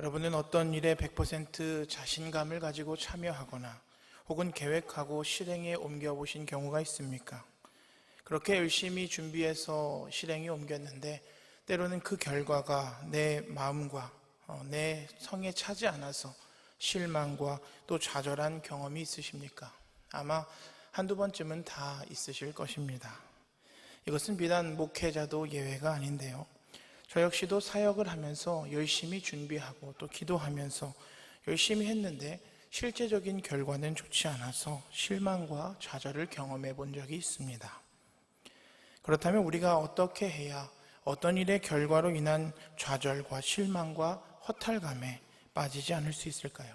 여러분은 어떤 일에 100% 자신감을 가지고 참여하거나 혹은 계획하고 실행에 옮겨보신 경우가 있습니까? 그렇게 열심히 준비해서 실행에 옮겼는데 때로는 그 결과가 내 마음과 내 성에 차지 않아서 실망과 또 좌절한 경험이 있으십니까? 아마 한두 번쯤은 다 있으실 것입니다. 이것은 비단 목회자도 예외가 아닌데요. 저 역시도 사역을 하면서 열심히 준비하고 또 기도하면서 열심히 했는데 실제적인 결과는 좋지 않아서 실망과 좌절을 경험해 본 적이 있습니다. 그렇다면 우리가 어떻게 해야 어떤 일의 결과로 인한 좌절과 실망과 허탈감에 빠지지 않을 수 있을까요?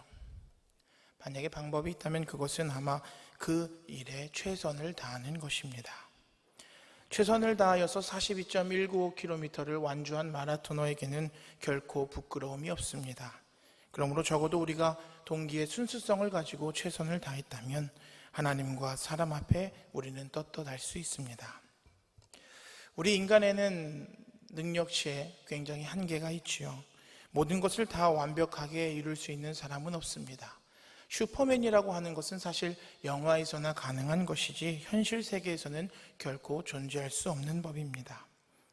만약에 방법이 있다면 그것은 아마 그 일에 최선을 다하는 것입니다. 최선을 다하여서 42.195km를 완주한 마라토너에게는 결코 부끄러움이 없습니다. 그러므로 적어도 우리가 동기의 순수성을 가지고 최선을 다했다면 하나님과 사람 앞에 우리는 떳떳할 수 있습니다. 우리 인간에는 능력치에 굉장히 한계가 있지요. 모든 것을 다 완벽하게 이룰 수 있는 사람은 없습니다. 슈퍼맨이라고 하는 것은 사실 영화에서나 가능한 것이지 현실 세계에서는 결코 존재할 수 없는 법입니다.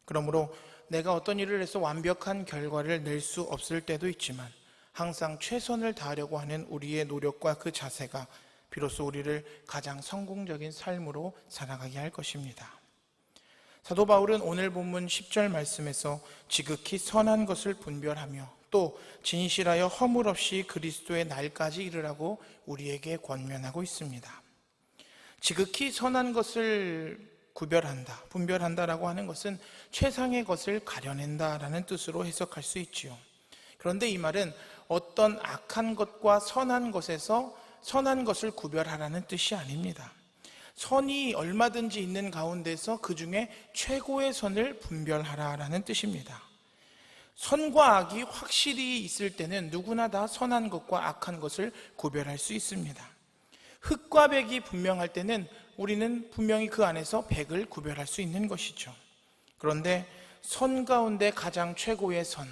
그러므로 내가 어떤 일을 해서 완벽한 결과를 낼 수 없을 때도 있지만 항상 최선을 다하려고 하는 우리의 노력과 그 자세가 비로소 우리를 가장 성공적인 삶으로 살아가게 할 것입니다. 사도 바울은 오늘 본문 10절 말씀에서 지극히 선한 것을 분별하며 또 진실하여 허물 없이 그리스도의 날까지 이르라고 우리에게 권면하고 있습니다. 지극히 선한 것을 구별한다, 분별한다라고 하는 것은 최상의 것을 가려낸다라는 뜻으로 해석할 수 있지요. 그런데 이 말은 어떤 악한 것과 선한 것에서 선한 것을 구별하라는 뜻이 아닙니다. 선이 얼마든지 있는 가운데서 그 중에 최고의 선을 분별하라라는 뜻입니다. 선과 악이 확실히 있을 때는 누구나 다 선한 것과 악한 것을 구별할 수 있습니다. 흑과 백이 분명할 때는 우리는 분명히 그 안에서 백을 구별할 수 있는 것이죠. 그런데 선 가운데 가장 최고의 선,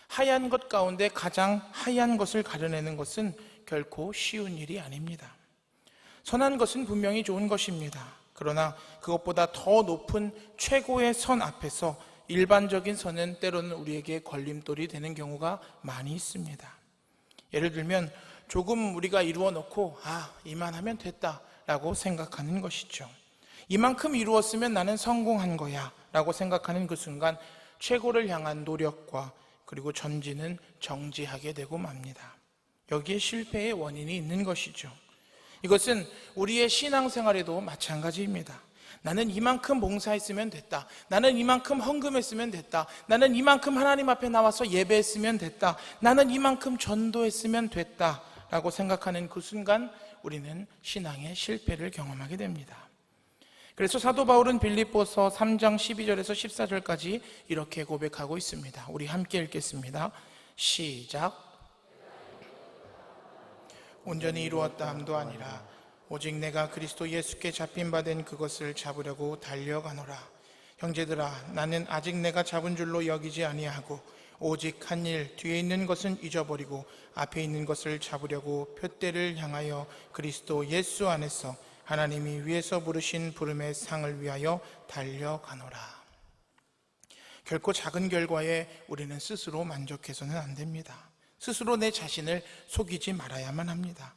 하얀 것 가운데 가장 하얀 것을 가려내는 것은 결코 쉬운 일이 아닙니다. 선한 것은 분명히 좋은 것입니다. 그러나 그것보다 더 높은 최고의 선 앞에서 일반적인 선은 때로는 우리에게 걸림돌이 되는 경우가 많이 있습니다. 예를 들면 조금 우리가 이루어 놓고 이만하면 됐다라고 생각하는 것이죠. 이만큼 이루었으면 나는 성공한 거야 라고 생각하는 그 순간 최고를 향한 노력과 그리고 전진은 정지하게 되고 맙니다. 여기에 실패의 원인이 있는 것이죠. 이것은 우리의 신앙생활에도 마찬가지입니다. 나는 이만큼 봉사했으면 됐다. 나는 이만큼 헌금했으면 됐다. 나는 이만큼 하나님 앞에 나와서 예배했으면 됐다. 나는 이만큼 전도했으면 됐다 라고 생각하는 그 순간 우리는 신앙의 실패를 경험하게 됩니다. 그래서 사도 바울은 빌립보서 3장 12절에서 14절까지 이렇게 고백하고 있습니다. 우리 함께 읽겠습니다. 시작. 온전히 이루었다 함도 아니라 오직 내가 그리스도 예수께 잡힌 바 된 그것을 잡으려고 달려가노라. 형제들아, 나는 아직 내가 잡은 줄로 여기지 아니하고 오직 한 일, 뒤에 있는 것은 잊어버리고 앞에 있는 것을 잡으려고 표대를 향하여 그리스도 예수 안에서 하나님이 위에서 부르신 부름의 상을 위하여 달려가노라. 결코 작은 결과에 우리는 스스로 만족해서는 안 됩니다. 스스로 내 자신을 속이지 말아야만 합니다.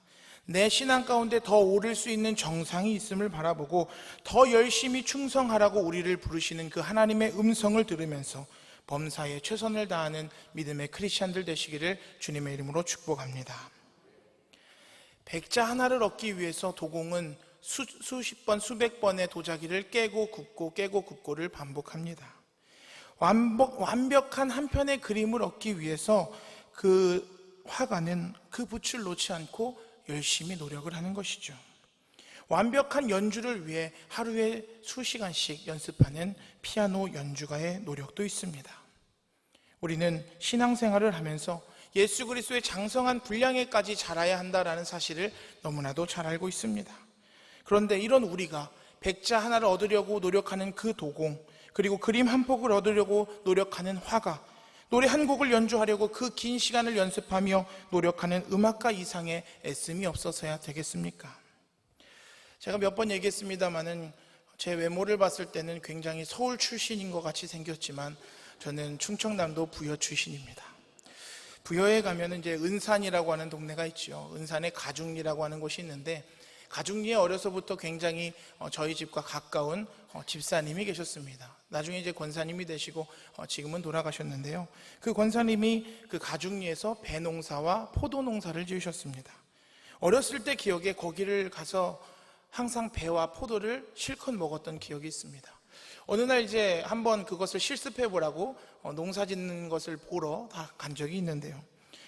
내 신앙 가운데 더 오를 수 있는 정상이 있음을 바라보고 더 열심히 충성하라고 우리를 부르시는 그 하나님의 음성을 들으면서 범사에 최선을 다하는 믿음의 크리스찬들 되시기를 주님의 이름으로 축복합니다. 백자 하나를 얻기 위해서 도공은 수십 번, 수백 번의 도자기를 깨고 굽고를 반복합니다. 완벽한 한 편의 그림을 얻기 위해서 그 화가는 그 붓을 놓지 않고 열심히 노력을 하는 것이죠. 완벽한 연주를 위해 하루에 수시간씩 연습하는 피아노 연주가의 노력도 있습니다. 우리는 신앙생활을 하면서 예수 그리스도의 장성한 분량에까지 자라야 한다는 사실을 너무나도 잘 알고 있습니다. 그런데 이런 우리가 백자 하나를 얻으려고 노력하는 그 도공, 그리고 그림 한 폭을 얻으려고 노력하는 화가 노래 한 곡을 연주하려고 그 긴 시간을 연습하며 노력하는 음악가 이상의 애씀이 없어서야 되겠습니까? 제가 몇 번 얘기했습니다마는 제 외모를 봤을 때는 굉장히 서울 출신인 것 같이 생겼지만 저는 충청남도 부여 출신입니다. 부여에 가면 이제 은산이라고 하는 동네가 있죠. 은산에 가중리라고 하는 곳이 있는데, 가중리에 어려서부터 굉장히 저희 집과 가까운 집사님이 계셨습니다. 나중에 이제 권사님이 되시고 지금은 돌아가셨는데요. 그 권사님이 그 가중리에서 배농사와 포도농사를 지으셨습니다. 어렸을 때 기억에 거기를 가서 항상 배와 포도를 실컷 먹었던 기억이 있습니다. 어느 날 이제 한번 그것을 실습해 보라고 농사 짓는 것을 보러 다 간 적이 있는데요.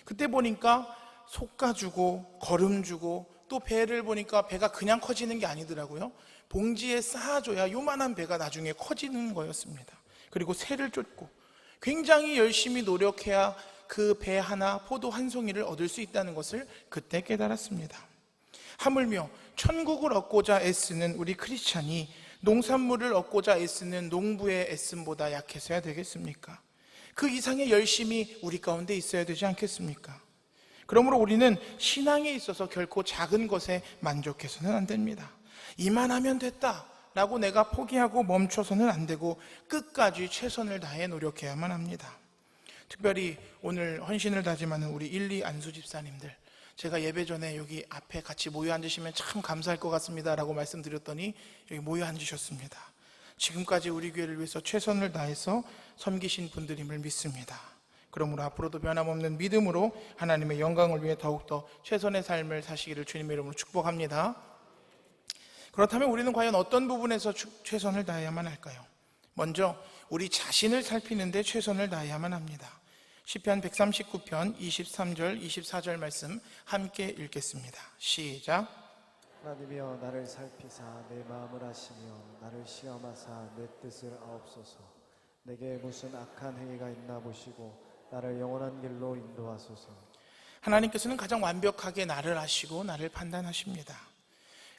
그때 보니까 솎아주고 거름주고 또 배를 보니까 배가 그냥 커지는 게 아니더라고요. 봉지에 쌓아줘야 요만한 배가 나중에 커지는 거였습니다. 그리고 새를 쫓고 굉장히 열심히 노력해야 그 배 하나, 포도 한 송이를 얻을 수 있다는 것을 그때 깨달았습니다. 하물며 천국을 얻고자 애쓰는 우리 크리스찬이 농산물을 얻고자 애쓰는 농부의 애씀보다 약해서야 되겠습니까? 그 이상의 열심이 우리 가운데 있어야 되지 않겠습니까? 그러므로 우리는 신앙에 있어서 결코 작은 것에 만족해서는 안 됩니다. 이만하면 됐다라고 내가 포기하고 멈춰서는 안 되고 끝까지 최선을 다해 노력해야만 합니다. 특별히 오늘 헌신을 다짐하는 우리 1, 2 안수 집사님들, 제가 예배 전에 여기 앞에 같이 모여 앉으시면 참 감사할 것 같습니다 라고 말씀드렸더니 여기 모여 앉으셨습니다. 지금까지 우리 교회를 위해서 최선을 다해서 섬기신 분들임을 믿습니다. 그러므로 앞으로도 변함없는 믿음으로 하나님의 영광을 위해 더욱더 최선의 삶을 사시기를 주님의 이름으로 축복합니다. 그렇다면 우리는 과연 어떤 부분에서 최선을 다해야만 할까요? 먼저 우리 자신을 살피는 데 최선을 다해야만 합니다. 시편 139편 23절 24절 말씀 함께 읽겠습니다. 시작. 하나님이여 나를 살피사 내 마음을 아시며 나를 시험하사 내 뜻을 아옵소서. 내게 무슨 악한 행위가 있나 보시고 나를 영원한 길로 인도하소서. 하나님께서는 가장 완벽하게 나를 아시고 나를 판단하십니다.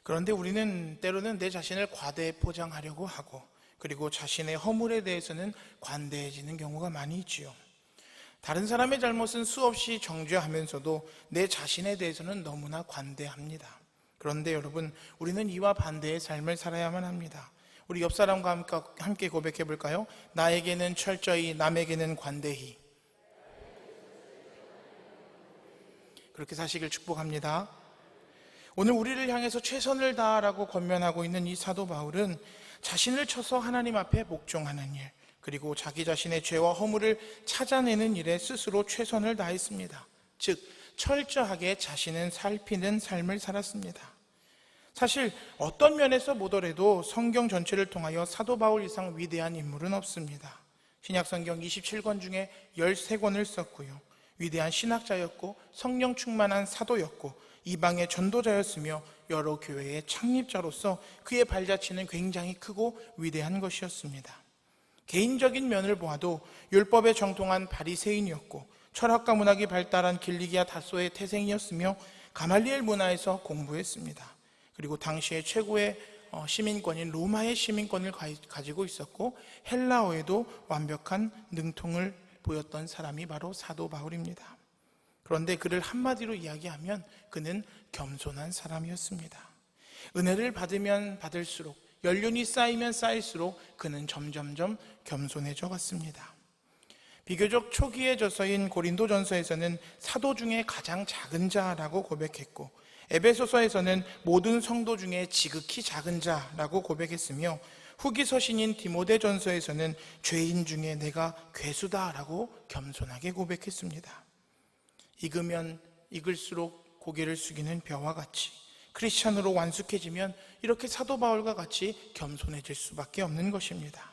그런데 우리는 때로는 내 자신을 과대 포장하려고 하고, 그리고 자신의 허물에 대해서는 관대해지는 경우가 많이 있지요. 다른 사람의 잘못은 수없이 정죄하면서도 내 자신에 대해서는 너무나 관대합니다. 그런데 여러분, 우리는 이와 반대의 삶을 살아야만 합니다. 우리 옆 사람과 함께 고백해 볼까요? 나에게는 철저히, 남에게는 관대히. 그렇게 사시길 축복합니다. 오늘 우리를 향해서 최선을 다하라고 권면하고 있는 이 사도 바울은 자신을 쳐서 하나님 앞에 복종하는 일, 그리고 자기 자신의 죄와 허물을 찾아내는 일에 스스로 최선을 다했습니다. 즉 철저하게 자신을 살피는 삶을 살았습니다. 사실 어떤 면에서 보더라도 성경 전체를 통하여 사도 바울 이상 위대한 인물은 없습니다. 신약성경 27권 중에 13권을 썼고요, 위대한 신학자였고 성령 충만한 사도였고 이방의 전도자였으며 여러 교회의 창립자로서 그의 발자취는 굉장히 크고 위대한 것이었습니다. 개인적인 면을 보아도 율법에 정통한 바리새인이었고 철학과 문학이 발달한 길리기아 다소의 태생이었으며 가말리엘 문화에서 공부했습니다. 그리고 당시의 최고의 시민권인 로마의 시민권을 가지고 있었고 헬라어에도 완벽한 능통을 보였던 사람이 바로 사도 바울입니다. 그런데 그를 한마디로 이야기하면 그는 겸손한 사람이었습니다. 은혜를 받으면 받을수록, 연륜이 쌓이면 쌓일수록 그는 점점점 겸손해져 갔습니다. 비교적 초기의 저서인 고린도전서에서는 사도 중에 가장 작은 자라고 고백했고, 에베소서에서는 모든 성도 중에 지극히 작은 자라고 고백했으며, 후기 서신인 디모데전서에서는 죄인 중에 내가 괴수다라고 겸손하게 고백했습니다. 익으면 익을수록 고개를 숙이는 벼와 같이, 크리스찬으로 완숙해지면 이렇게 사도 바울과 같이 겸손해질 수밖에 없는 것입니다.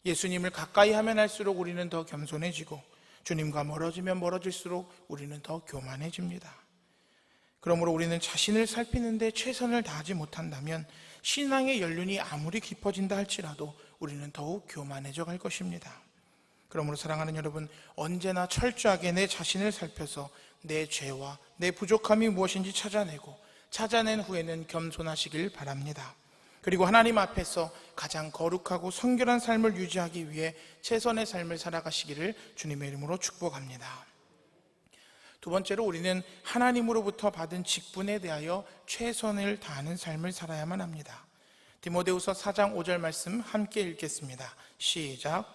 예수님을 가까이 하면 할수록 우리는 더 겸손해지고, 주님과 멀어지면 멀어질수록 우리는 더 교만해집니다. 그러므로 우리는 자신을 살피는데 최선을 다하지 못한다면 신앙의 연륜이 아무리 깊어진다 할지라도 우리는 더욱 교만해져 갈 것입니다. 그러므로 사랑하는 여러분, 언제나 철저하게 내 자신을 살펴서 내 죄와 내 부족함이 무엇인지 찾아내고, 찾아낸 후에는 겸손하시길 바랍니다. 그리고 하나님 앞에서 가장 거룩하고 성결한 삶을 유지하기 위해 최선의 삶을 살아가시기를 주님의 이름으로 축복합니다. 두 번째로 우리는 하나님으로부터 받은 직분에 대하여 최선을 다하는 삶을 살아야만 합니다. 디모데후서 4장 5절 말씀 함께 읽겠습니다. 시작.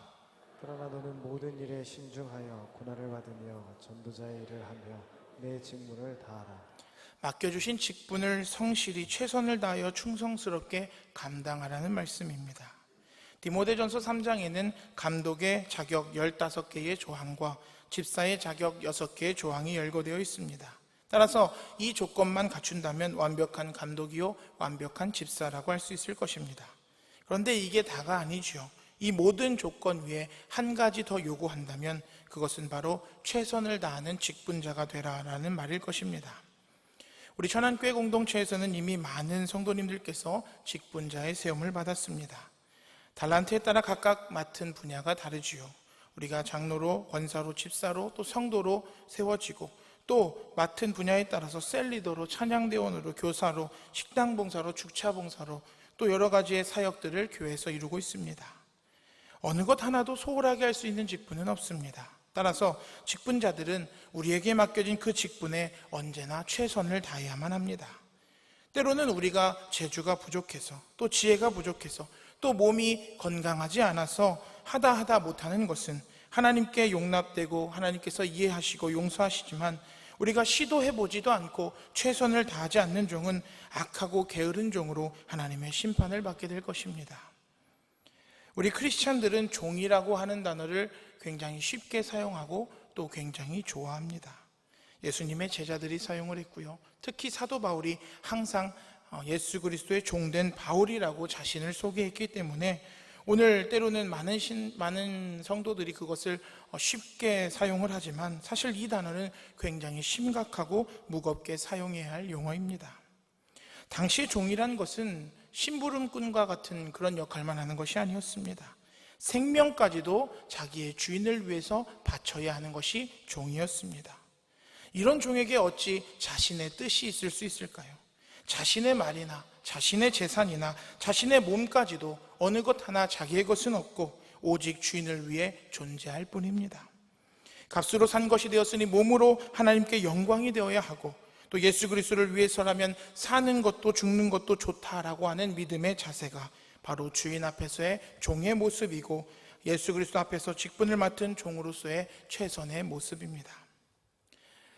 그러나 너는 모든 일에 신중하여 고난을 받으며 전도자의 일을 하며 내 직분을 다하라. 맡겨주신 직분을 성실히 최선을 다하여 충성스럽게 감당하라는 말씀입니다. 디모데전서 3장에는 감독의 자격 15개의 조항과 집사의 자격 6개의 조항이 열거되어 있습니다. 따라서 이 조건만 갖춘다면 완벽한 감독이요 완벽한 집사라고 할 수 있을 것입니다. 그런데 이게 다가 아니죠. 이 모든 조건 위에 한 가지 더 요구한다면 그것은 바로 최선을 다하는 직분자가 되라라는 말일 것입니다. 우리 천안교회 공동체에서는 이미 많은 성도님들께서 직분자의 세움을 받았습니다. 달란트에 따라 각각 맡은 분야가 다르지요. 우리가 장로로, 권사로, 집사로, 또 성도로 세워지고 또 맡은 분야에 따라서 셀리더로, 찬양대원으로, 교사로, 식당봉사로, 주차봉사로 또 여러 가지의 사역들을 교회에서 이루고 있습니다. 어느 것 하나도 소홀하게 할 수 있는 직분은 없습니다. 따라서 직분자들은 우리에게 맡겨진 그 직분에 언제나 최선을 다해야만 합니다. 때로는 우리가 재주가 부족해서 또 지혜가 부족해서 또 몸이 건강하지 않아서 하다 못하는 것은 하나님께 용납되고 하나님께서 이해하시고 용서하시지만 우리가 시도해보지도 않고 최선을 다하지 않는 종은 악하고 게으른 종으로 하나님의 심판을 받게 될 것입니다. 우리 크리스찬들은 종이라고 하는 단어를 굉장히 쉽게 사용하고 또 굉장히 좋아합니다. 예수님의 제자들이 사용을 했고요. 특히 사도 바울이 항상 예수 그리스도의 종된 바울이라고 자신을 소개했기 때문에 오늘 때로는 많은 성도들이 그것을 쉽게 사용을 하지만 사실 이 단어는 굉장히 심각하고 무겁게 사용해야 할 용어입니다. 당시 종이란 것은 심부름꾼과 같은 그런 역할만 하는 것이 아니었습니다. 생명까지도 자기의 주인을 위해서 바쳐야 하는 것이 종이었습니다. 이런 종에게 어찌 자신의 뜻이 있을 수 있을까요? 자신의 말이나 자신의 재산이나 자신의 몸까지도 어느 것 하나 자기의 것은 없고 오직 주인을 위해 존재할 뿐입니다. 값으로 산 것이 되었으니 몸으로 하나님께 영광이 되어야 하고 또 예수 그리스도를 위해서라면 사는 것도 죽는 것도 좋다라고 하는 믿음의 자세가 바로 주인 앞에서의 종의 모습이고 예수 그리스도 앞에서 직분을 맡은 종으로서의 최선의 모습입니다.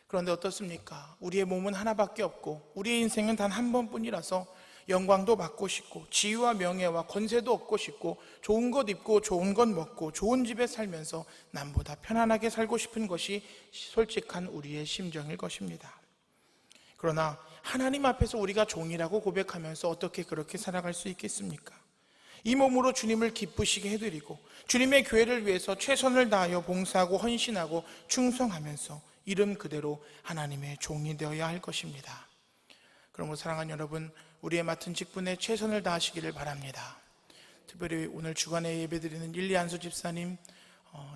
그런데 어떻습니까? 우리의 몸은 하나밖에 없고 우리의 인생은 단 한 번뿐이라서 영광도 받고 싶고 지위와 명예와 권세도 얻고 싶고 좋은 것 입고 좋은 것 먹고 좋은 집에 살면서 남보다 편안하게 살고 싶은 것이 솔직한 우리의 심정일 것입니다. 그러나 하나님 앞에서 우리가 종이라고 고백하면서 어떻게 그렇게 살아갈 수 있겠습니까? 이 몸으로 주님을 기쁘시게 해드리고 주님의 교회를 위해서 최선을 다하여 봉사하고 헌신하고 충성하면서 이름 그대로 하나님의 종이 되어야 할 것입니다. 그러므로 사랑하는 여러분, 우리의 맡은 직분에 최선을 다하시기를 바랍니다. 특별히 오늘 주간에 예배드리는 일리안수 집사님,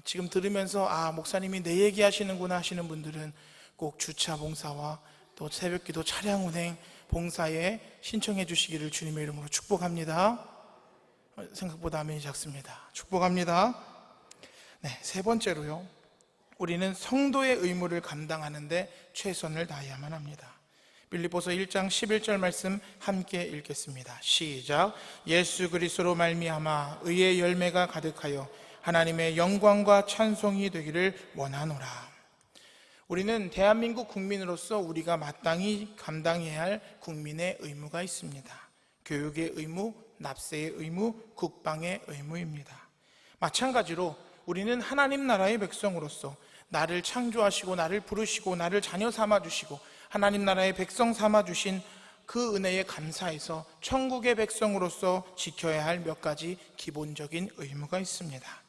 지금 들으면서 목사님이 내 얘기하시는구나 하시는 분들은 꼭 주차 봉사와 또 새벽기도 차량 운행 봉사에 신청해 주시기를 주님의 이름으로 축복합니다. 생각보다 아멘이 작습니다. 축복합니다. 네, 세 번째로요, 우리는 성도의 의무를 감당하는데 최선을 다해야만 합니다. 빌립보서 1장 11절 말씀 함께 읽겠습니다. 시작. 예수 그리스도로 말미암아 의의 열매가 가득하여 하나님의 영광과 찬송이 되기를 원하노라. 우리는 대한민국 국민으로서 우리가 마땅히 감당해야 할 국민의 의무가 있습니다. 교육의 의무, 납세의 의무, 국방의 의무입니다. 마찬가지로 우리는 하나님 나라의 백성으로서 나를 창조하시고 나를 부르시고 나를 자녀 삼아주시고 하나님 나라의 백성 삼아주신 그 은혜에 감사해서 천국의 백성으로서 지켜야 할 몇 가지 기본적인 의무가 있습니다.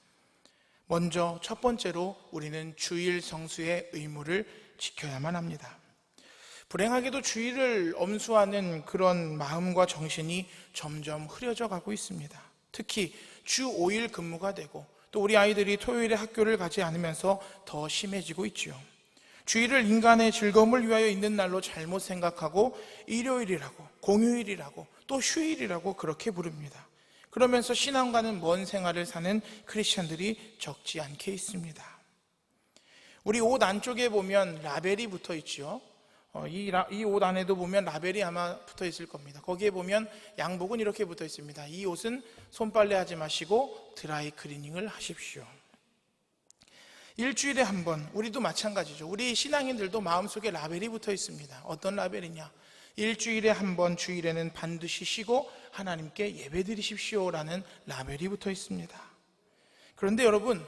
먼저 첫 번째로 우리는 주일 성수의 의무를 지켜야만 합니다. 불행하게도 주일을 엄수하는 그런 마음과 정신이 점점 흐려져 가고 있습니다. 특히 주 5일 근무가 되고 또 우리 아이들이 토요일에 학교를 가지 않으면서 더 심해지고 있지요. 주일을 인간의 즐거움을 위하여 있는 날로 잘못 생각하고 일요일이라고, 공휴일이라고, 또 휴일이라고 그렇게 부릅니다. 그러면서 신앙과는 먼 생활을 사는 크리스천들이 적지 않게 있습니다. 우리 옷 안쪽에 보면 라벨이 붙어 있죠. 이 옷 안에도 보면 라벨이 아마 붙어 있을 겁니다. 거기에 보면 양복은 이렇게 붙어 있습니다. 이 옷은 손빨래 하지 마시고 드라이 클리닝을 하십시오. 일주일에 한 번, 우리도 마찬가지죠. 우리 신앙인들도 마음속에 라벨이 붙어 있습니다. 어떤 라벨이냐? 일주일에 한 번, 주일에는 반드시 쉬고 하나님께 예배 드리십시오라는 라벨이 붙어 있습니다. 그런데 여러분,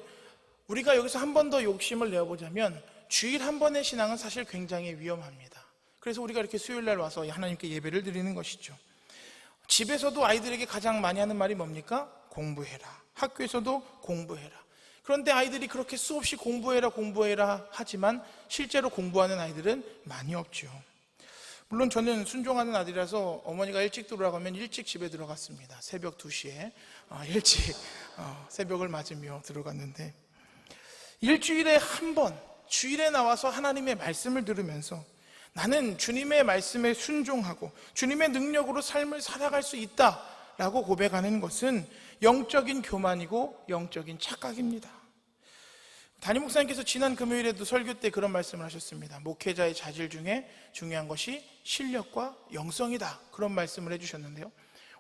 우리가 여기서 한 번 더 욕심을 내어보자면 주일 한 번의 신앙은 사실 굉장히 위험합니다. 그래서 우리가 이렇게 수요일날 와서 하나님께 예배를 드리는 것이죠. 집에서도 아이들에게 가장 많이 하는 말이 뭡니까? 공부해라. 학교에서도 공부해라. 그런데 아이들이 그렇게 수없이 공부해라 하지만 실제로 공부하는 아이들은 많이 없죠. 물론 저는 순종하는 아들이라서 어머니가 일찍 들어오라고 하면 일찍 집에 들어갔습니다. 새벽 2시에 일찍 새벽을 맞으며 들어갔는데, 일주일에 한 번 주일에 나와서 하나님의 말씀을 들으면서 나는 주님의 말씀에 순종하고 주님의 능력으로 삶을 살아갈 수 있다라고 고백하는 것은 영적인 교만이고 영적인 착각입니다. 담임 목사님께서 지난 금요일에도 설교 때 그런 말씀을 하셨습니다. 목회자의 자질 중에 중요한 것이 실력과 영성이다, 그런 말씀을 해주셨는데요.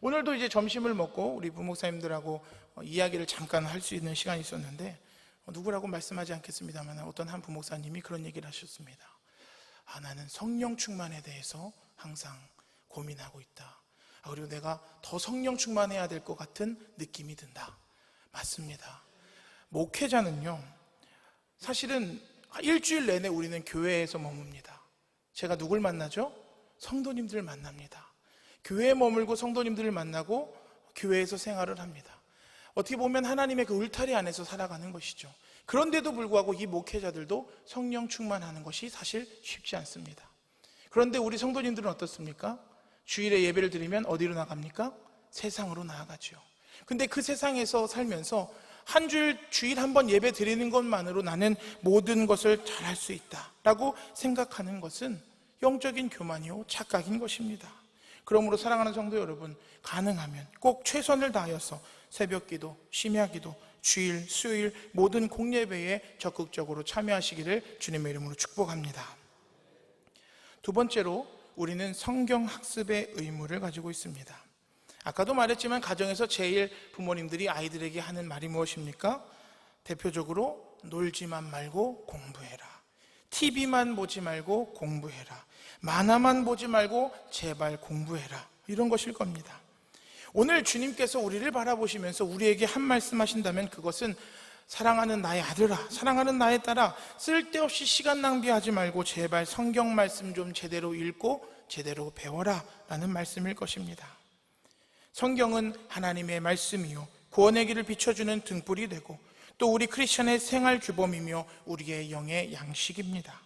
오늘도 이제 점심을 먹고 우리 부목사님들하고 이야기를 잠깐 할 수 있는 시간이 있었는데, 누구라고 말씀하지 않겠습니다만 어떤 한 부목사님이 그런 얘기를 하셨습니다. 나는 성령 충만에 대해서 항상 고민하고 있다. 그리고 내가 더 성령 충만해야 될 것 같은 느낌이 든다. 맞습니다. 목회자는요, 사실은 일주일 내내 우리는 교회에서 머뭅니다. 제가 누굴 만나죠? 성도님들을 만납니다. 교회에 머물고 성도님들을 만나고 교회에서 생활을 합니다. 어떻게 보면 하나님의 그 울타리 안에서 살아가는 것이죠. 그런데도 불구하고 이 목회자들도 성령 충만하는 것이 사실 쉽지 않습니다. 그런데 우리 성도님들은 어떻습니까? 주일에 예배를 드리면 어디로 나갑니까? 세상으로 나아가죠. 근데 그 세상에서 살면서 한 주일 한 번 예배 드리는 것만으로 나는 모든 것을 잘할 수 있다라고 생각하는 것은 영적인 교만이요 착각인 것입니다. 그러므로 사랑하는 성도 여러분, 가능하면 꼭 최선을 다하여서 새벽기도, 심야기도, 주일, 수요일 모든 공예배에 적극적으로 참여하시기를 주님의 이름으로 축복합니다. 두 번째로, 우리는 성경 학습의 의무를 가지고 있습니다. 아까도 말했지만 가정에서 제일 부모님들이 아이들에게 하는 말이 무엇입니까? 대표적으로 놀지만 말고 공부해라. TV만 보지 말고 공부해라. 만화만 보지 말고 제발 공부해라. 이런 것일 겁니다. 오늘 주님께서 우리를 바라보시면서 우리에게 한 말씀 하신다면 그것은 사랑하는 나의 아들아, 사랑하는 나의 딸아, 쓸데없이 시간 낭비하지 말고 제발 성경 말씀 좀 제대로 읽고 제대로 배워라 라는 말씀일 것입니다. 성경은 하나님의 말씀이요 구원의 길을 비춰주는 등불이 되고 또 우리 크리스천의 생활 규범이며 우리의 영의 양식입니다.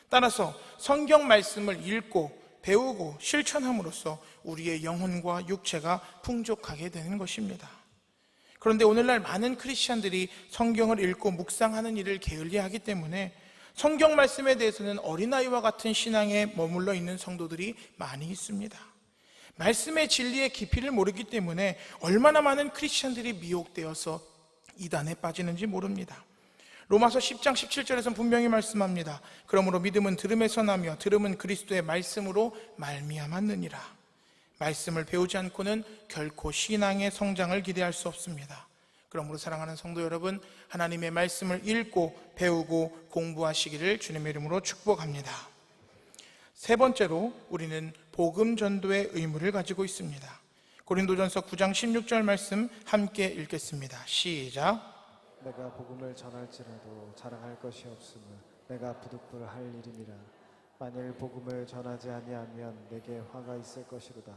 따라서 성경 말씀을 읽고 배우고 실천함으로써 우리의 영혼과 육체가 풍족하게 되는 것입니다. 그런데 오늘날 많은 크리스천들이 성경을 읽고 묵상하는 일을 게을리하기 때문에 성경 말씀에 대해서는 어린아이와 같은 신앙에 머물러 있는 성도들이 많이 있습니다. 말씀의 진리의 깊이를 모르기 때문에 얼마나 많은 크리스천들이 미혹되어서 이단에 빠지는지 모릅니다. 로마서 10장 17절에서는 분명히 말씀합니다. 그러므로 믿음은 들음에서 나며 들음은 그리스도의 말씀으로 말미암았느니라. 말씀을 배우지 않고는 결코 신앙의 성장을 기대할 수 없습니다. 그러므로 사랑하는 성도 여러분, 하나님의 말씀을 읽고 배우고 공부하시기를 주님의 이름으로 축복합니다. 세 번째로, 우리는 복음 전도의 의무를 가지고 있습니다. 고린도전서 9장 16절 말씀 함께 읽겠습니다. 시작. 내가 복음을 전할지라도 자랑할 것이 없으며 내가 부득불할 일임이라. 만일 복음을 전하지 아니하면 내게 화가 있을 것이로다.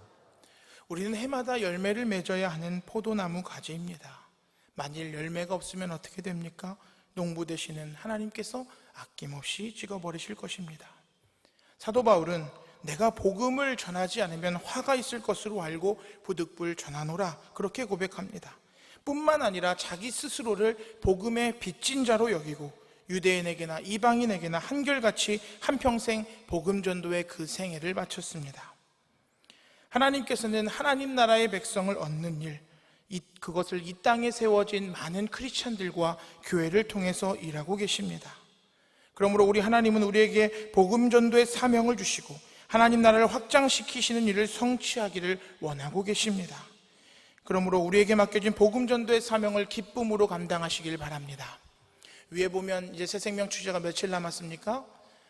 우리는 해마다 열매를 맺어야 하는 포도나무 가지입니다. 만일 열매가 없으면 어떻게 됩니까? 농부 되시는 하나님께서 아낌없이 찍어버리실 것입니다. 사도 바울은 내가 복음을 전하지 않으면 화가 있을 것으로 알고 부득불 전하노라, 그렇게 고백합니다. 뿐만 아니라 자기 스스로를 복음의 빚진 자로 여기고 유대인에게나 이방인에게나 한결같이 한평생 복음 전도의 그 생애를 바쳤습니다. 하나님께서는 하나님 나라의 백성을 얻는 일, 그것을 이 땅에 세워진 많은 크리스찬들과 교회를 통해서 일하고 계십니다. 그러므로 우리 하나님은 우리에게 복음 전도의 사명을 주시고 하나님 나라를 확장시키시는 일을 성취하기를 원하고 계십니다. 그러므로 우리에게 맡겨진 복음 전도의 사명을 기쁨으로 감당하시길 바랍니다. 위에 보면 이제 새생명 축제가 며칠 남았습니까?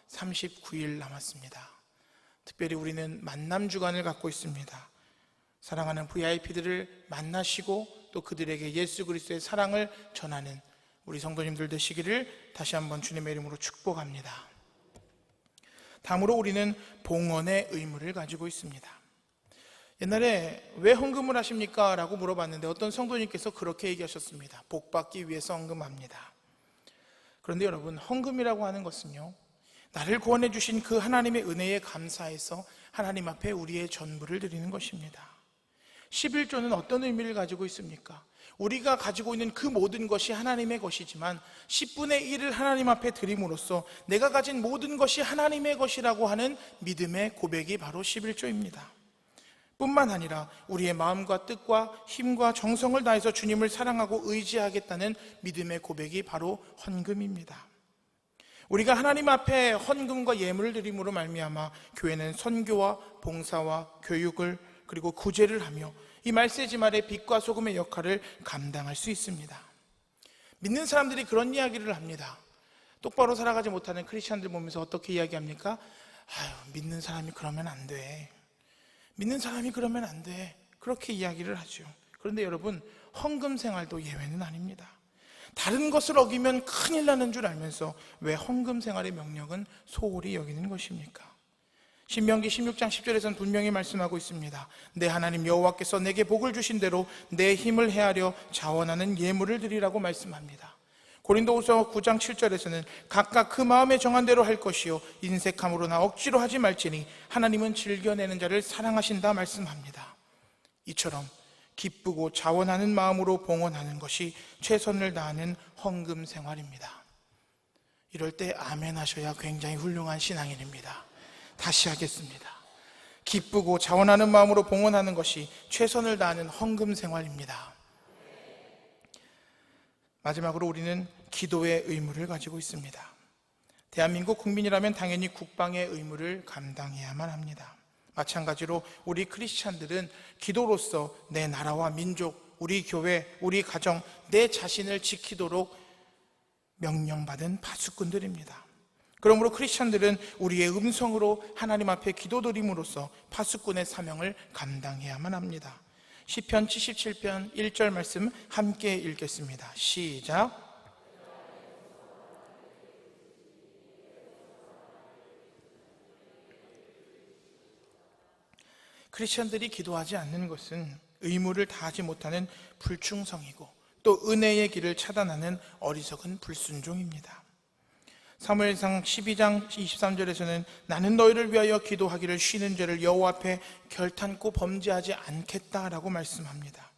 39일 남았습니다. 특별히 우리는 만남 주간을 갖고 있습니다. 사랑하는 VIP들을 만나시고 또 그들에게 예수 그리스도의 사랑을 전하는 우리 성도님들 되시기를 다시 한번 주님의 이름으로 축복합니다. 다음으로 우리는 봉헌의 의무를 가지고 있습니다. 옛날에 왜 헌금을 하십니까? 라고 물어봤는데 어떤 성도님께서 그렇게 얘기하셨습니다. 복 받기 위해서 헌금합니다. 그런데 여러분, 헌금이라고 하는 것은요, 나를 구원해 주신 그 하나님의 은혜에 감사해서 하나님 앞에 우리의 전부를 드리는 것입니다. 11조는 어떤 의미를 가지고 있습니까? 우리가 가지고 있는 그 모든 것이 하나님의 것이지만 10분의 1을 하나님 앞에 드림으로써 내가 가진 모든 것이 하나님의 것이라고 하는 믿음의 고백이 바로 11조입니다. 뿐만 아니라 우리의 마음과 뜻과 힘과 정성을 다해서 주님을 사랑하고 의지하겠다는 믿음의 고백이 바로 헌금입니다. 우리가 하나님 앞에 헌금과 예물을 드림으로 말미암아 교회는 선교와 봉사와 교육을 그리고 구제를 하며 이 말세지 말의 빛과 소금의 역할을 감당할 수 있습니다. 믿는 사람들이 그런 이야기를 합니다. 똑바로 살아가지 못하는 크리스찬들 보면서 어떻게 이야기합니까? 믿는 사람이 그러면 안 돼. 믿는 사람이 그러면 안 돼. 그렇게 이야기를 하죠. 그런데 여러분, 헌금 생활도 예외는 아닙니다. 다른 것을 어기면 큰일 나는 줄 알면서 왜 헌금 생활의 명령은 소홀히 여기는 것입니까? 신명기 16장 10절에서는 분명히 말씀하고 있습니다. 내 하나님 여호와께서 내게 복을 주신 대로 내 힘을 헤아려 자원하는 예물을 드리라고 말씀합니다. 고린도후서 9장 7절에서는 각각 그 마음에 정한 대로 할 것이요 인색함으로나 억지로 하지 말지니 하나님은 즐겨내는 자를 사랑하신다 말씀합니다. 이처럼 기쁘고 자원하는 마음으로 봉헌하는 것이 최선을 다하는 헌금 생활입니다. 이럴 때 아멘 하셔야 굉장히 훌륭한 신앙인입니다. 다시 하겠습니다. 기쁘고 자원하는 마음으로 봉헌하는 것이 최선을 다하는 헌금 생활입니다. 마지막으로 우리는 기도의 의무를 가지고 있습니다. 대한민국 국민이라면 당연히 국방의 의무를 감당해야만 합니다. 마찬가지로 우리 크리스찬들은 기도로서 내 나라와 민족, 우리 교회, 우리 가정, 내 자신을 지키도록 명령받은 파수꾼들입니다. 그러므로 크리스찬들은 우리의 음성으로 하나님 앞에 기도드림으로써 파수꾼의 사명을 감당해야만 합니다. 시편 77편 1절 말씀 함께 읽겠습니다. 시작. 크리스천들이 기도하지 않는 것은 의무를 다하지 못하는 불충성이고 또 은혜의 길을 차단하는 어리석은 불순종입니다. 사무엘상 12장 23절에서는 나는 너희를 위하여 기도하기를 쉬는 죄를 여호와 앞에 결탄코 범죄하지 않겠다라고 말씀합니다.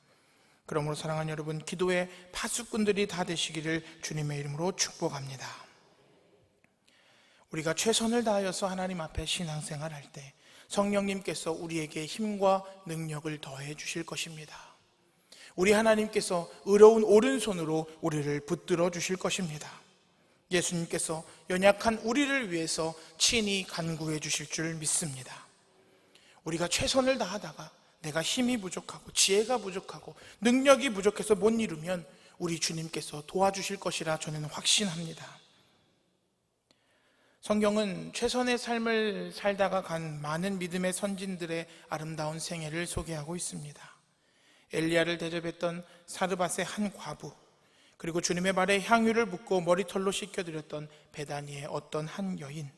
그러므로 사랑하는 여러분, 기도의 파수꾼들이 다 되시기를 주님의 이름으로 축복합니다. 우리가 최선을 다하여서 하나님 앞에 신앙생활할 때 성령님께서 우리에게 힘과 능력을 더해 주실 것입니다. 우리 하나님께서 의로운 오른손으로 우리를 붙들어 주실 것입니다. 예수님께서 연약한 우리를 위해서 친히 간구해 주실 줄 믿습니다. 우리가 최선을 다하다가 내가 힘이 부족하고 지혜가 부족하고 능력이 부족해서 못 이루면 우리 주님께서 도와주실 것이라 저는 확신합니다. 성경은 최선의 삶을 살다가 간 많은 믿음의 선진들의 아름다운 생애를 소개하고 있습니다. 엘리야를 대접했던 사르밧의 한 과부, 그리고 주님의 발에 향유를 붓고 머리털로 씻겨드렸던 베다니의 어떤 한 여인,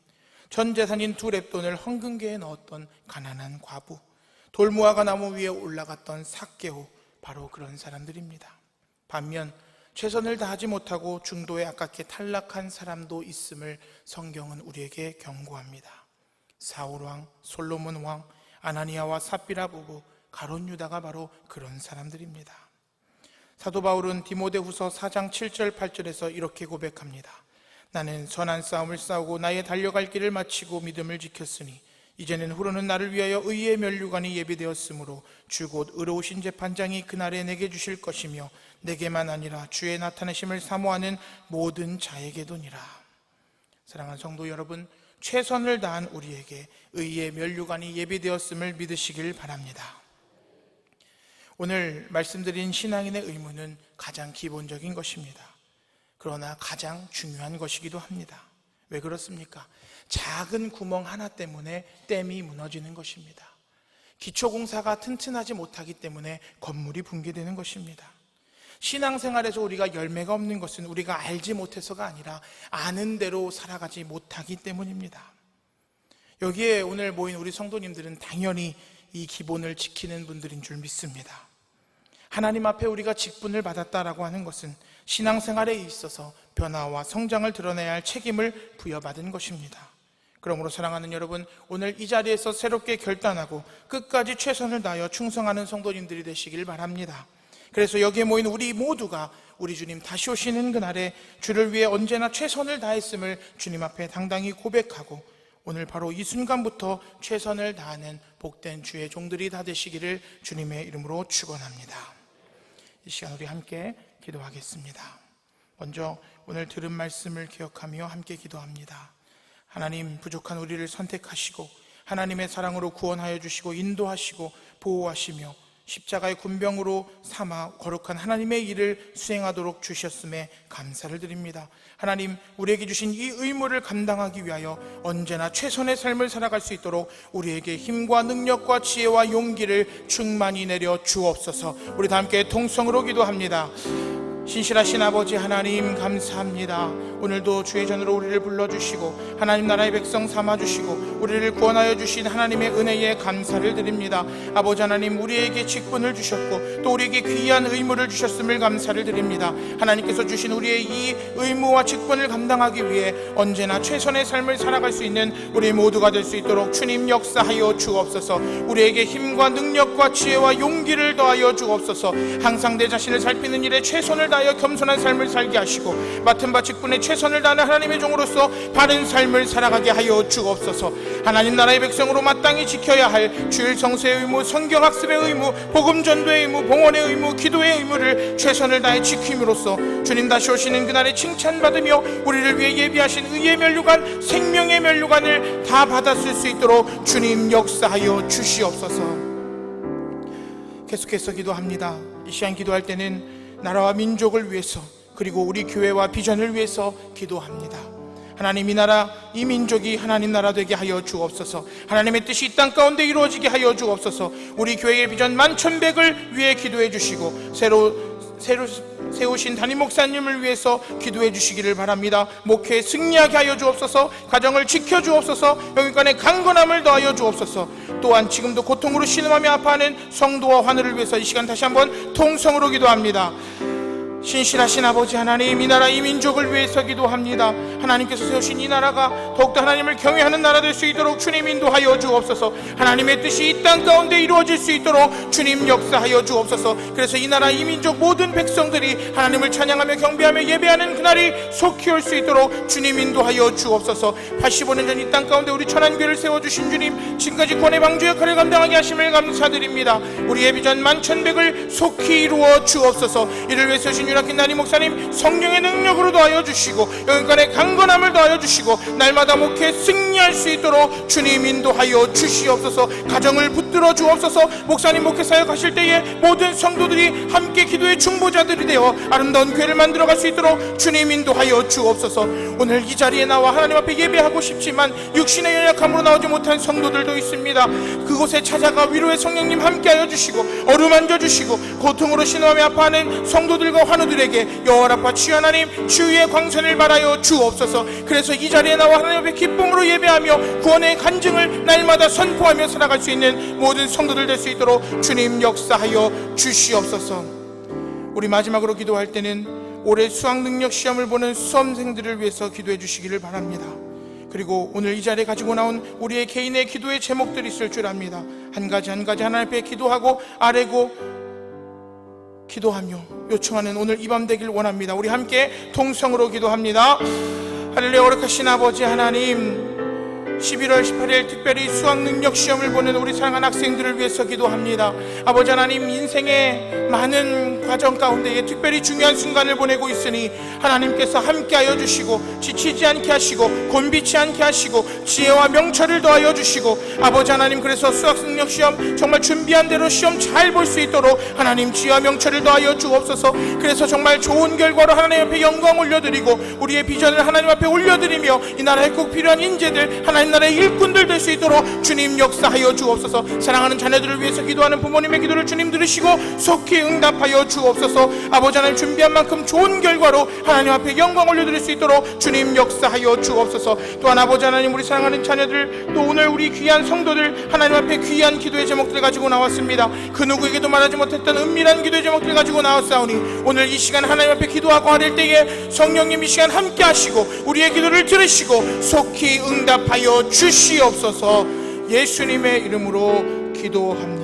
전 재산인 2렙돈을 헌금계에 넣었던 가난한 과부, 돌무화과 나무 위에 올라갔던 삭개오, 바로 그런 사람들입니다. 반면 최선을 다하지 못하고 중도에 아깝게 탈락한 사람도 있음을 성경은 우리에게 경고합니다. 사울왕, 솔로몬왕, 아나니아와 삽비라 부부, 가룟 유다가 바로 그런 사람들입니다. 사도 바울은 디모데후서 4장 7절 8절에서 이렇게 고백합니다. 나는 선한 싸움을 싸우고 나의 달려갈 길을 마치고 믿음을 지켰으니 이제는 후로는 나를 위하여 의의 면류관이 예비되었으므로 주 곧 의로우신 재판장이 그날에 내게 주실 것이며 내게만 아니라 주의 나타내심을 사모하는 모든 자에게도니라. 사랑하는 성도 여러분, 최선을 다한 우리에게 의의 면류관이 예비되었음을 믿으시길 바랍니다. 오늘 말씀드린 신앙인의 의무는 가장 기본적인 것입니다. 그러나 가장 중요한 것이기도 합니다. 왜 그렇습니까? 작은 구멍 하나 때문에 댐이 무너지는 것입니다. 기초공사가 튼튼하지 못하기 때문에 건물이 붕괴되는 것입니다. 신앙생활에서 우리가 열매가 없는 것은 우리가 알지 못해서가 아니라 아는 대로 살아가지 못하기 때문입니다. 여기에 오늘 모인 우리 성도님들은 당연히 이 기본을 지키는 분들인 줄 믿습니다. 하나님 앞에 우리가 직분을 받았다라고 하는 것은 신앙생활에 있어서 변화와 성장을 드러내야 할 책임을 부여받은 것입니다. 그러므로 사랑하는 여러분, 오늘 이 자리에서 새롭게 결단하고 끝까지 최선을 다하여 충성하는 성도님들이 되시길 바랍니다. 그래서 여기에 모인 우리 모두가 우리 주님 다시 오시는 그날에 주를 위해 언제나 최선을 다했음을 주님 앞에 당당히 고백하고 오늘 바로 이 순간부터 최선을 다하는 복된 주의 종들이 다 되시기를 주님의 이름으로 축원합니다. 이 시간 우리 함께 기도하겠습니다. 먼저 오늘 들은 말씀을 기억하며 함께 기도합니다. 하나님, 부족한 우리를 선택하시고 하나님의 사랑으로 구원하여 주시고 인도하시고 보호하시며 십자가의 군병으로 삼아 거룩한 하나님의 일을 수행하도록 주셨음에 감사를 드립니다. 하나님, 우리에게 주신 이 의무를 감당하기 위하여 언제나 최선의 삶을 살아갈 수 있도록 우리에게 힘과 능력과 지혜와 용기를 충만히 내려 주옵소서. 우리 다 함께 통성으로 기도합니다. 신실하신 아버지 하나님, 감사합니다. 오늘도 주의 전으로 우리를 불러주시고 하나님 나라의 백성 삼아주시고 우리를 구원하여 주신 하나님의 은혜에 감사를 드립니다. 아버지 하나님, 우리에게 직분을 주셨고 또 우리에게 귀한 의무를 주셨음을 감사를 드립니다. 하나님께서 주신 우리의 이 의무와 직분을 감당하기 위해 언제나 최선의 삶을 살아갈 수 있는 우리 모두가 될 수 있도록 주님 역사하여 주옵소서. 우리에게 힘과 능력과 지혜와 용기를 더하여 주옵소서. 항상 내 자신을 살피는 일에 최선을 다하여 겸손한 삶을 살게 하시고 맡은 바 직분에 최선을 다하는 하나님의 종으로서 바른 삶을 살아가게 하여 주옵소서. 하나님 나라의 백성으로 마땅히 지켜야 할 주일 성수의 의무, 성경 학습의 의무, 복음 전도의 의무, 봉헌의 의무, 기도의 의무를 최선을 다해 지킴으로써 주님 다시 오시는 그날에 칭찬받으며 우리를 위해 예비하신 의의 면류관, 생명의 면류관을 다 받았을 수 있도록 주님 역사하여 주시옵소서. 계속해서 기도합니다. 이 시간 기도할 때는 나라와 민족을 위해서 그리고 우리 교회와 비전을 위해서 기도합니다. 하나님, 이 나라, 이 민족이 하나님 나라 되게 하여 주옵소서. 하나님의 뜻이 이 땅 가운데 이루어지게 하여 주옵소서. 우리 교회의 비전 만천백을 위해 기도해 주시고 새로 세우신 담임 목사님을 위해서 기도해 주시기를 바랍니다. 목회에 승리하게 하여 주옵소서. 가정을 지켜 주옵소서. 영육간의 강건함을 더하여 주옵소서. 또한 지금도 고통으로 신음하며 아파하는 성도와 환우를 위해서 이 시간 다시 한번 통성으로 기도합니다. 신실하신 아버지 하나님, 이 나라 이 민족을 위해서 기도합니다. 하나님께서 세우신 이 나라가 더욱더 하나님을 경외하는 나라 될 수 있도록 주님 인도하여 주옵소서. 하나님의 뜻이 이 땅 가운데 이루어질 수 있도록 주님 역사하여 주옵소서. 그래서 이 나라 이 민족 모든 백성들이 하나님을 찬양하며 경배하며 예배하는 그날이 속히 올 수 있도록 주님 인도하여 주옵소서. 85년 전 이 땅 가운데 우리 천안교회를 세워주신 주님, 지금까지 권의 방주 역할을 감당하게 하심을 감사드립니다. 우리의 비전 만천백을 속히 이루어 주옵소서. 이를 위해 세우신 유락긴 담임 목사님 성령의 능력으로 더하여 주시고 영육간의 강건함을 더하여 주시고 날마다 목회에 승리할 수 있도록 주님 인도하여 주시옵소서. 가정을 붙들어 주옵소서. 목사님 목회 사역하실 때에 모든 성도들이 함께 기도의 중보자들이 되어 아름다운 교회를 만들어갈 수 있도록 주님 인도하여 주옵소서. 오늘 이 자리에 나와 하나님 앞에 예배하고 싶지만 육신의 연약함으로 나오지 못한 성도들도 있습니다. 그곳에 찾아가 위로의 성령님 함께하여 주시고 어루만져 주시고 고통으로 신음하며 아파하는 성도들과 환우들에게 여호와라파 주여 하나님 주의 광선을 발하여 주옵소서. 그래서 이 자리에 나와 하나님 앞에 기쁨으로 예배하며 구원의 간증을 날마다 선포하며 살아갈 수 있는 모든 성도들 될 수 있도록 주님 역사하여 주시옵소서. 우리 마지막으로 기도할 때는 올해 수학 능력 시험을 보는 수험생들을 위해서 기도해 주시기를 바랍니다. 그리고 오늘 이 자리에 가지고 나온 우리의 개인의 기도의 제목들이 있을 줄 압니다. 한 가지 한 가지 하나님 앞에 기도하고 아뢰고 기도하며 요청하는 오늘 이 밤 되길 원합니다. 우리 함께 통성으로 기도합니다. 할렐루야. 거룩하신 아버지 하나님, 11월 18일 특별히 수학능력시험을 보는 우리 사랑하는 학생들을 위해서 기도합니다. 아버지 하나님, 인생의 많은 과정 가운데에 특별히 중요한 순간을 보내고 있으니 하나님께서 함께하여 주시고 지치지 않게 하시고 곤비치 않게 하시고 지혜와 명철을 더하여 주시고, 아버지 하나님, 그래서 수학능력시험 정말 준비한 대로 시험 잘 볼 수 있도록 하나님 지혜와 명철을 더하여 주옵소서. 그래서 정말 좋은 결과로 하나님 앞에 영광 올려드리고 우리의 비전을 하나님 앞에 올려드리며 이 나라에 꼭 필요한 인재들, 하나님 나라의 일꾼들 될 수 있도록 주님 역사하여 주옵소서. 사랑하는 자녀들을 위해서 기도하는 부모님의 기도를 주님 들으시고 속히 응답하여 주옵소서. 아버지 하나님, 준비한 만큼 좋은 결과로 하나님 앞에 영광 올려드릴 수 있도록 주님 역사하여 주옵소서. 또한 아버지 하나님, 우리 사랑하는 자녀들, 또 오늘 우리 귀한 성도들 하나님 앞에 귀한 기도의 제목들 가지고 나왔습니다. 그 누구에게도 말하지 못했던 은밀한 기도의 제목들 가지고 나왔사오니 오늘 이 시간 하나님 앞에 기도하고 하릴 때에 성령님 이 시간 함께 하시고 우리의 기도를 들으시고 속히 응답하여 주시옵소서. 예수님의 이름으로 기도합니다.